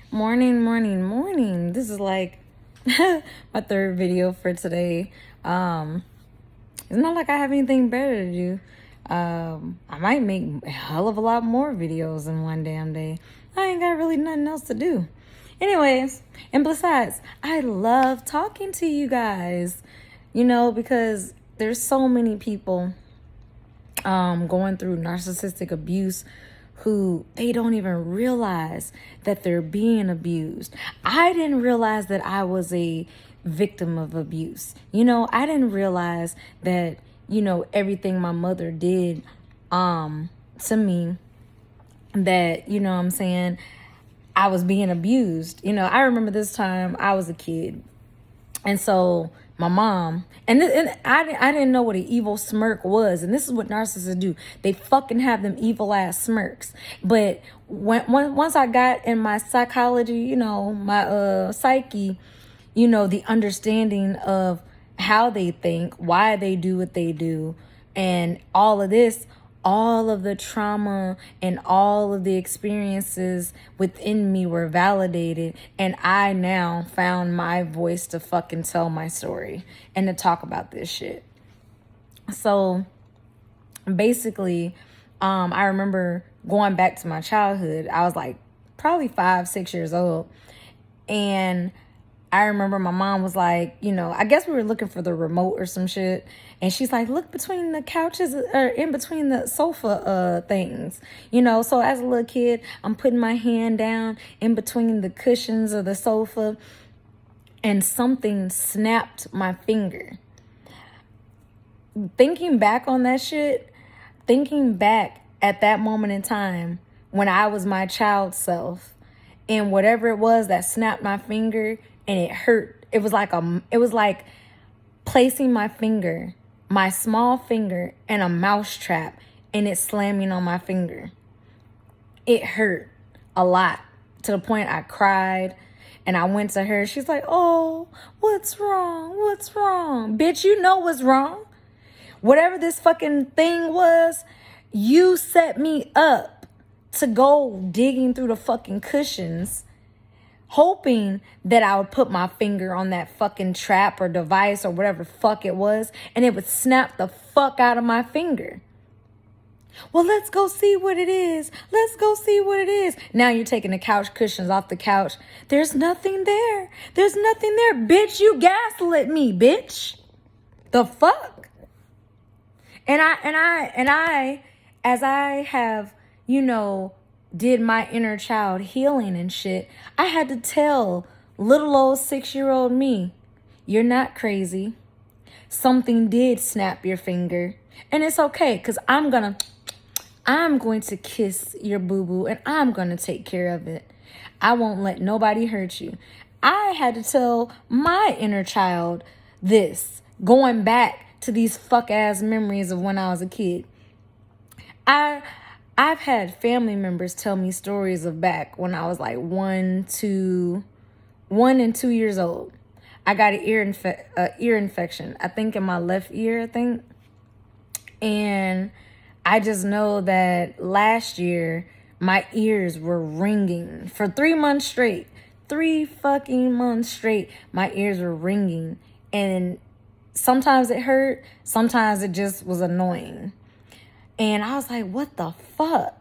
Morning. This is like my third video for today. It's not like I have anything better to do. I might make a hell of a lot more videos in one damn day. I ain't got really nothing else to do. Anyways, and besides, I love talking to you guys, because there's so many people going through narcissistic abuse who they don't even realize that they're being abused. I didn't realize that I was a victim of abuse. I didn't realize that, everything my mother did to me, that, I was being abused. I remember this time I was a kid. And so my mom, and I didn't know what an evil smirk was. And this is what narcissists do. They fucking have them evil ass smirks. But once I got in my psychology, my psyche, the understanding of how they think, why they do what they do, and all of this, all of the trauma and all of the experiences within me were validated, and I now found my voice to fucking tell my story and to talk about this shit. So basically, I remember going back to my childhood. I was like probably 5-6 years old, and I remember my mom was like, I guess we were looking for the remote or some shit. And she's like, look between the couches or in between the sofa things, So as a little kid, I'm putting my hand down in between the cushions of the sofa, and something snapped my finger. Thinking back on that shit, thinking back at that moment in time when I was my child self, and whatever it was that snapped my finger and it hurt. It was like placing my finger, my small finger, in a mouse trap and it slamming on my finger. It hurt a lot, to the point I cried, and I went to her. She's like, oh, what's wrong? What's wrong? Bitch, you know what's wrong. Whatever this fucking thing was, you set me up to go digging through the fucking cushions, hoping that I would put my finger on that fucking trap or device or whatever fuck it was, and it would snap the fuck out of my finger. Well, let's go see what it is. Let's go see what it is. Now you're taking the couch cushions off the couch. There's nothing there. There's nothing there. Bitch, you gaslit me, bitch. The fuck? And I, as I have, did my inner child healing and shit, I had to tell little old 6-year-old me, you're not crazy. Something did snap your finger, and it's okay, because I'm going to kiss your boo-boo, and I'm going to take care of it. I won't let nobody hurt you. I had to tell my inner child this, going back to these fuck-ass memories of when I was a kid. I've had family members tell me stories of back when I was like 1 and 2 years old. I got an ear infection, I think in my left ear, And I just know that last year, my ears were ringing for 3 months straight. 3 fucking months straight, my ears were ringing. And sometimes it hurt, sometimes it just was annoying. And I was like, what the fuck?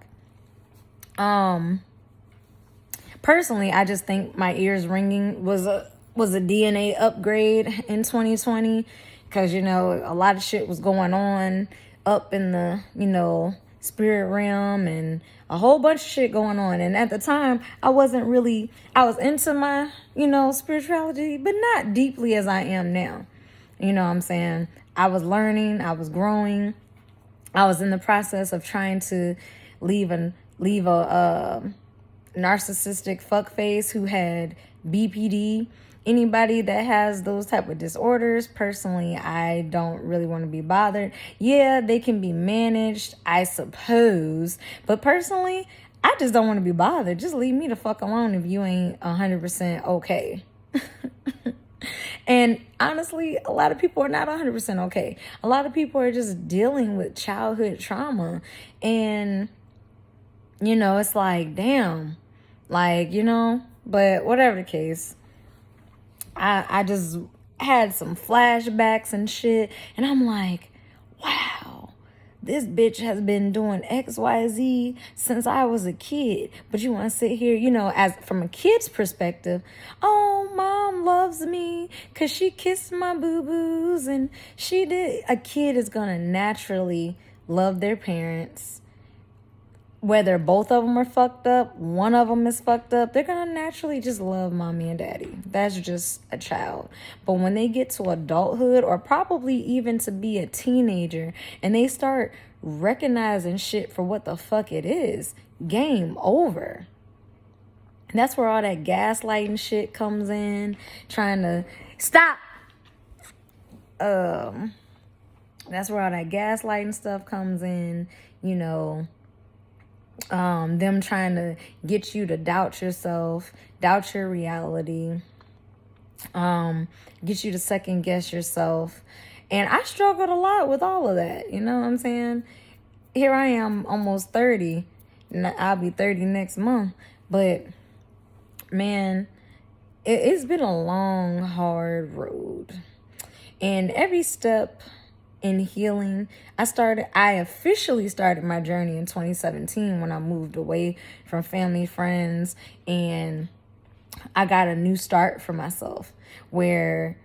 Personally, I just think my ears ringing was a DNA upgrade in 2020. Because, a lot of shit was going on up in the, spirit realm, and a whole bunch of shit going on. And at the time, I was into my, spirituality, but not deeply as I am now. You know what I'm saying? I was learning, I was growing. I was in the process of trying to leave a narcissistic fuckface who had BPD. Anybody that has those type of disorders, personally, I don't really want to be bothered. Yeah, they can be managed, I suppose. But personally, I just don't want to be bothered. Just leave me the fuck alone if you ain't 100% okay. And honestly, a lot of people are not 100% okay. A lot of people are just dealing with childhood trauma. And, it's like, damn, like, But whatever the case, I just had some flashbacks and shit. And I'm like, wow, this bitch has been doing XYZ since I was a kid. But you want to sit here, you know, as from a kid's perspective, oh, mom loves me because she kissed my boo-boos and she did. A kid is going to naturally love their parents. Whether both of them are fucked up, one of them is fucked up, they're going to naturally just love mommy and daddy. That's just a child. But when they get to adulthood, or probably even to be a teenager, and they start recognizing shit for what the fuck it is, game over. And that's where all that gaslighting shit comes in, trying to stop. That's where all that gaslighting stuff comes in, you know. Them trying to get you to doubt yourself, doubt your reality, get you to second guess yourself. And I struggled a lot with all of that. You know what I'm saying? Here I am, almost 30. And I'll be 30 next month. But man, it's been a long, hard road. And every step in healing, I officially started my journey in 2017 when I moved away from family, friends, and I got a new start for myself where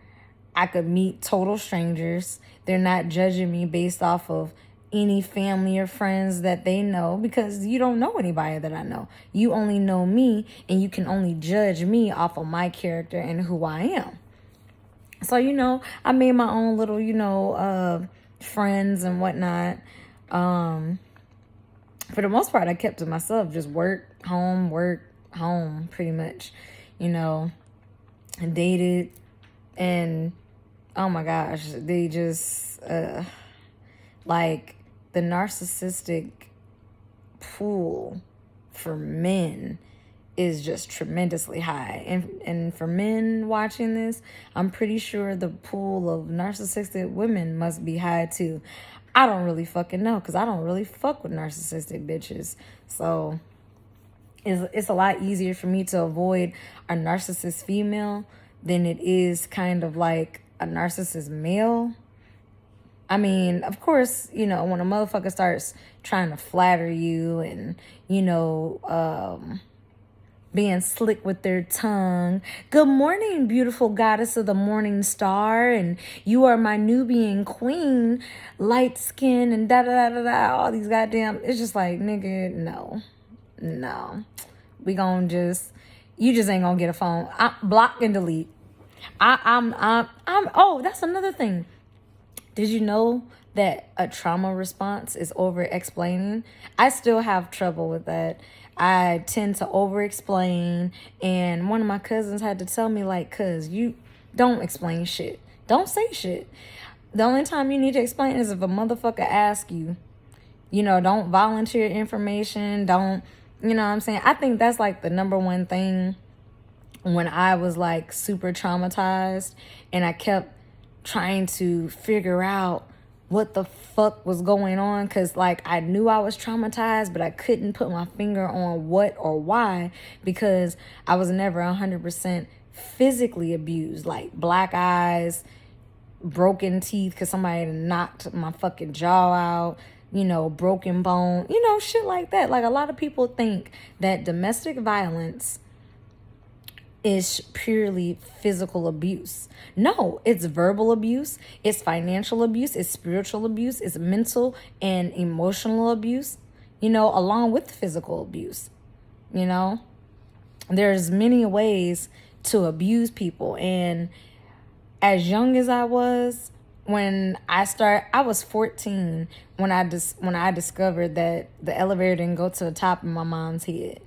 I could meet total strangers. They're not judging me based off of any family or friends that they know, because you don't know anybody that I know. You only know me, and you can only judge me off of my character and who I am. So, you know, I made my own little, you know, friends and whatnot. For the most part, I kept to myself, just work, home, pretty much, you know, and dated. And, oh my gosh, they just, like, the narcissistic pool for men is just tremendously high. And for men watching this, I'm pretty sure the pool of narcissistic women must be high too. I don't really fucking know, because I don't really fuck with narcissistic bitches. So it's a lot easier for me to avoid a narcissist female than it is kind of like a narcissist male. I mean, of course, you know, when a motherfucker starts trying to flatter you and, you know, being slick with their tongue. Good morning, beautiful goddess of the morning star. And you are my Nubian queen, light skin and da-da-da-da-da. All these goddamn, it's just like, nigga, no. We gonna you just ain't gonna get a phone. Block and delete. Oh, that's another thing. Did you know that a trauma response is over-explaining? I still have trouble with that. I tend to over-explain, and one of my cousins had to tell me, like, cuz you don't explain shit. Don't say shit. The only time you need to explain is if a motherfucker asks you. You know, don't volunteer information. Don't, you know what I'm saying? I think that's like the number one thing when I was like super traumatized and I kept trying to figure out what the fuck was going on, because like I knew I was traumatized, but I couldn't put my finger on what or why, because I was never 100% physically abused, like black eyes, broken teeth because somebody knocked my fucking jaw out, you know, broken bone, you know, shit like that. Like a lot of people think that domestic violence is purely physical abuse. No, it's verbal abuse, it's financial abuse, it's spiritual abuse, it's mental and emotional abuse, you know, along with physical abuse. You know, there's many ways to abuse people. And as young as I was, when I was 14 when I discovered that the elevator didn't go to the top of my mom's head.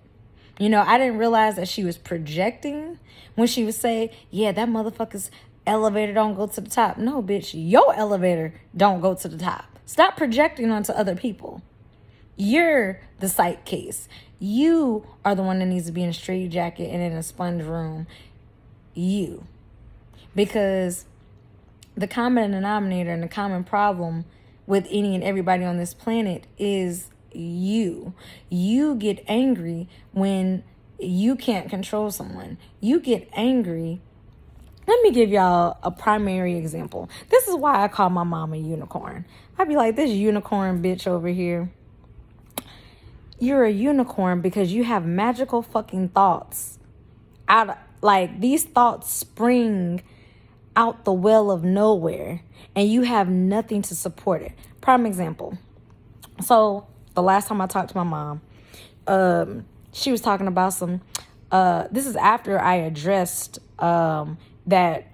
You know, I didn't realize that she was projecting when she would say, yeah, that motherfucker's elevator don't go to the top. No, bitch, your elevator don't go to the top. Stop projecting onto other people. You're the psych case. You are the one that needs to be in a straitjacket and in a sponge room. You. Because the common denominator and the common problem with any and everybody on this planet is you. You get angry when you can't control someone. You get angry. Let me give y'all a primary example. This is why I call my mom a unicorn. I'd be like, this unicorn bitch over here. You're a unicorn because you have magical fucking thoughts. Like, these thoughts spring out the well of nowhere, and you have nothing to support it. Prime example. So the last time I talked to my mom, she was talking about some, this is after I addressed that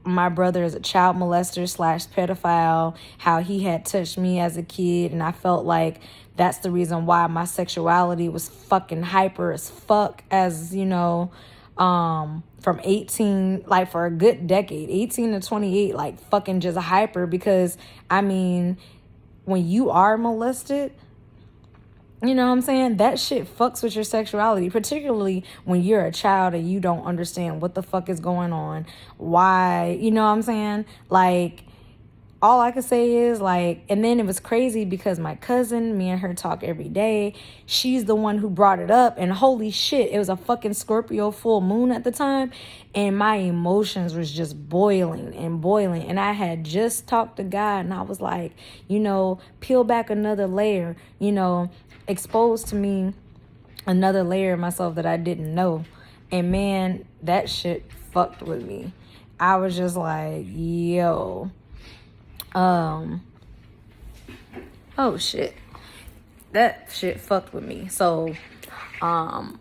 my brother is a child molester / pedophile, how he had touched me as a kid, and I felt like that's the reason why my sexuality was fucking hyper as fuck, as, you know, from 18, like for a good decade, 18 to 28, like fucking just hyper, because I mean, when you are molested, you know what I'm saying? That shit fucks with your sexuality, particularly when you're a child and you don't understand what the fuck is going on. Why, you know what I'm saying? Like, all I could say is, like, and then it was crazy because my cousin, me and her talk every day. She's the one who brought it up, and holy shit, it was a fucking Scorpio full moon at the time, and my emotions was just boiling and boiling. And I had just talked to God, and I was like, you know, peel back another layer, you know, expose to me another layer of myself that I didn't know. And man, that shit fucked with me. I was just like, yo. Oh shit. That shit fucked with me. So, I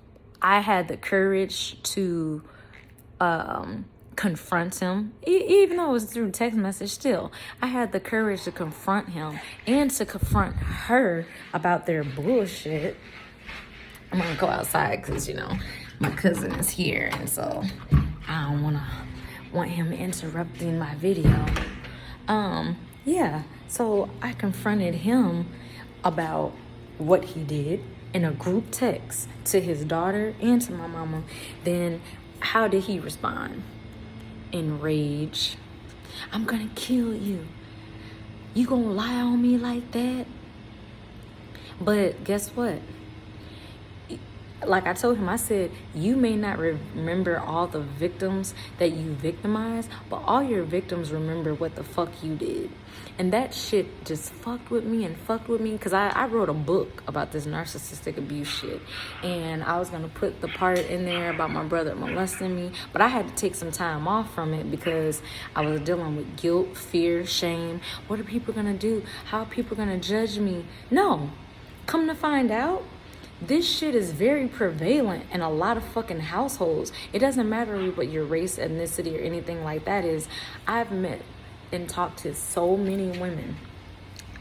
had the courage to, confront him. Even though it was through text message, still, I had the courage to confront him and to confront her about their bullshit. I'm gonna go outside because, you know, my cousin is here, and so I don't want him interrupting my video. Yeah, so I confronted him about what he did in a group text to his daughter and to my mama. Then how did he respond? In rage. I'm gonna kill you. You gonna lie on me like that? But guess what? Like I told him, I said, you may not remember all the victims that you victimized, but all your victims remember what the fuck you did. And that shit just fucked with me because I wrote a book about this narcissistic abuse shit, and I was going to put the part in there about my brother molesting me, but I had to take some time off from it because I was dealing with guilt, fear, shame. What are people going to do? How are people going to judge me? No, come to find out, this shit is very prevalent in a lot of fucking households. It doesn't matter what your race, ethnicity, or anything like that is. I've met and talked to so many women.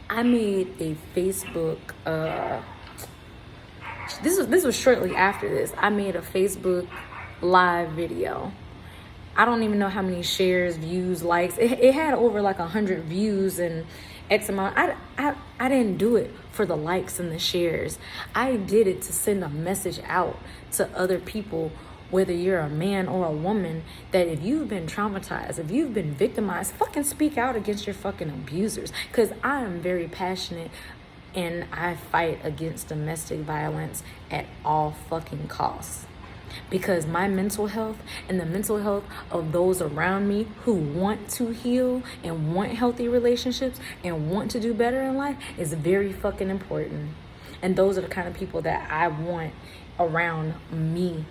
I made a Facebook, this was shortly after this. I made a Facebook live video. I don't even know how many shares, views, likes. It had over like 100 views and X amount. I didn't do it for the likes and the shares. I did it to send a message out to other people, whether you're a man or a woman, that if you've been traumatized, if you've been victimized, fucking speak out against your fucking abusers. Because I am very passionate and I fight against domestic violence at all fucking costs. Because my mental health and the mental health of those around me who want to heal and want healthy relationships and want to do better in life is very fucking important. And those are the kind of people that I want around me.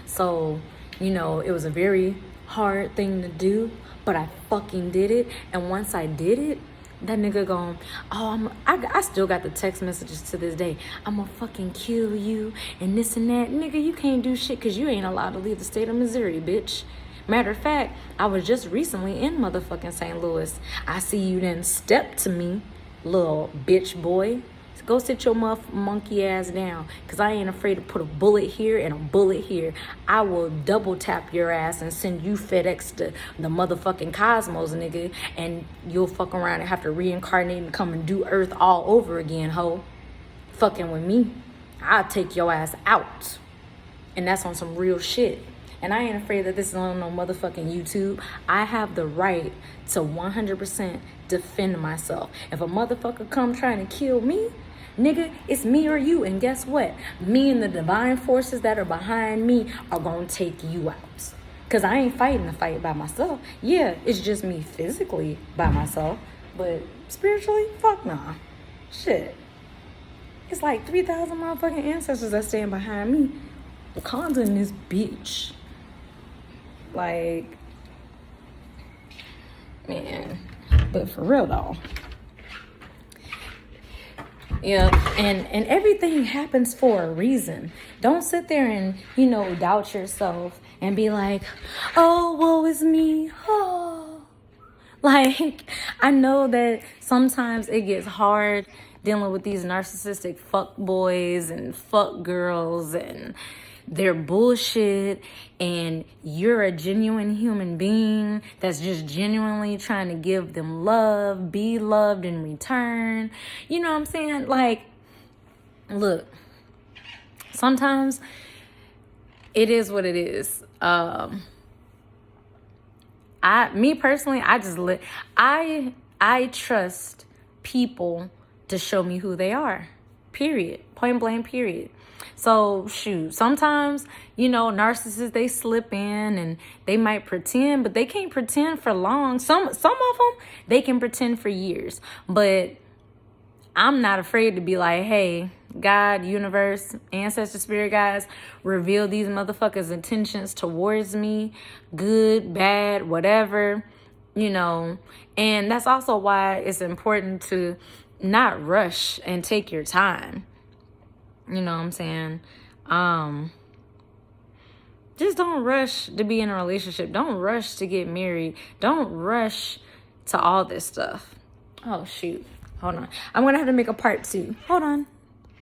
So, you know, it was a very hard thing to do, but I fucking did it. And once I did it, that nigga going, I still got the text messages to this day. I'm gonna fucking kill you and this and that. Nigga, you can't do shit because you ain't allowed to leave the state of Missouri, bitch. Matter of fact, I was just recently in motherfucking St. Louis. I see you then step to me, little bitch boy. Go sit your monkey ass down, because I ain't afraid to put a bullet here and a bullet here. I will double tap your ass and send you FedEx to the motherfucking cosmos, nigga, and you'll fuck around and have to reincarnate and come and do Earth all over again, ho. Fucking with me, I'll take your ass out. And that's on some real shit. And I ain't afraid that this is on no motherfucking YouTube. I have the right to 100% defend myself. If a motherfucker come trying to kill me, Nigga, it's me or you. And guess what? Me and the divine forces that are behind me are gonna take you out. Because I ain't fighting the fight by myself. Yeah, it's just me physically by myself. But spiritually, fuck nah. Shit. It's like 3,000 motherfucking ancestors that stand behind me. Wakanda in this bitch. Like, man. But for real though. Yeah, and everything happens for a reason. Don't sit there and, doubt yourself and be like, oh, woe is me. Oh. Like, I know that sometimes it gets hard dealing with these narcissistic fuck boys and fuck girls and their bullshit, and you're a genuine human being that's just genuinely trying to give them love, be loved in return. You know what I'm saying? Like, look, sometimes it is what it is. Me personally, I trust people to show me who they are. Period. Point blank, period. So, shoot, sometimes, narcissists, they slip in and they might pretend, but they can't pretend for long. Some of them, they can pretend for years. But I'm not afraid to be like, hey, God, universe, ancestor, spirit guides, reveal these motherfuckers' intentions towards me, good, bad, whatever, And that's also why it's important to not rush and take your time. You know what I'm saying? Just don't rush to be in a relationship. Don't rush to get married. Don't rush to all this stuff. Oh, shoot. Hold on. I'm going to have to make a part 2. Hold on.